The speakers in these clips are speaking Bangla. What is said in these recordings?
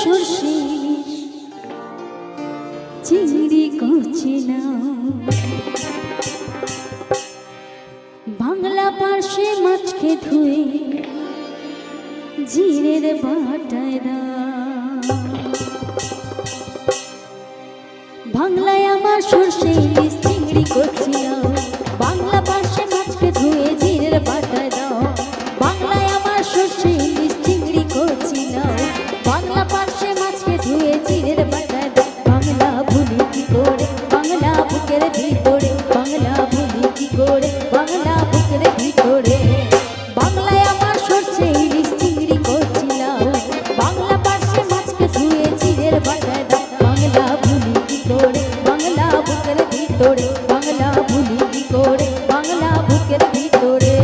সর্ষে চিংড়ি কচি নাও, বাংলা পার্শ্বে মাছকে ধুয়ে জিরের বাটায় দাও। বাংলায় আমার সর্ষে ইলিশ চিংড়ি কচি নাও, বাংলা পার্শ্বে মাছকে ধুয়ে জিরের বাটায় দাও। বাংলায় আমার সর্ষে ইলিশ চিংড়ি কচি নাও, বাংলা পার্শ্বে মাছকে ধুয়ে জিরের বাটায় দাও। বাংলা ভুলি কি করে বাংলা বুকের ভিতরে, বাংলা ভুলি কি করে বাংলা বুকের ভিতরে। বাংলায় আমার সর্ষে ইলিশ চিংড়ি কচি নাও, বাংলা পার্শ্বে মাছকে ধুয়ে জিরের বাটায় দাও। বাংলা ভুলি কি করে বাংলা বুকের ভিতরে, বাংলা ভুলি কি করে বাংলা বুকের ভিতরে।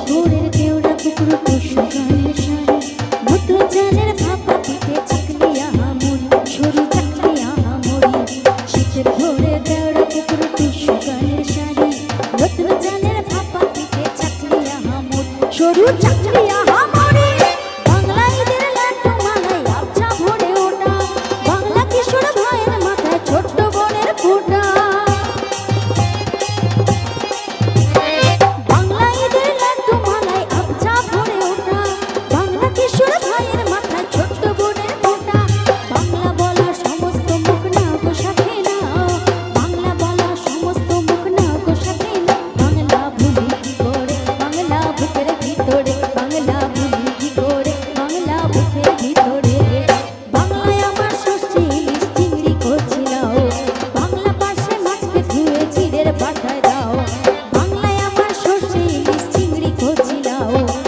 ভোরের কেওড়া পুকুর পুষ্পগানের সারে, মতো জানের ভাপা পিঠে চাকলিয়া মুড়ি, সরু চাকলিয়া মুড়ি। শীতের ভোরে কেওড়া পুকুর পুষ্পগানের সারে, মতো জানের ভাপা পিঠে চাকলিয়া মুড়ি, সরু চাকলিয়া মুড়ি। বাংলা ঈদের লাড্ডু মালাই আবছা ভরে ওঠা, বাংলা কিশোর ভাইয়ের মাথায় ছোট্ট বোনের ফোঁটা। বাংলায় আমার সর্ষে ইলিশ চিংড়ি কচি নাও।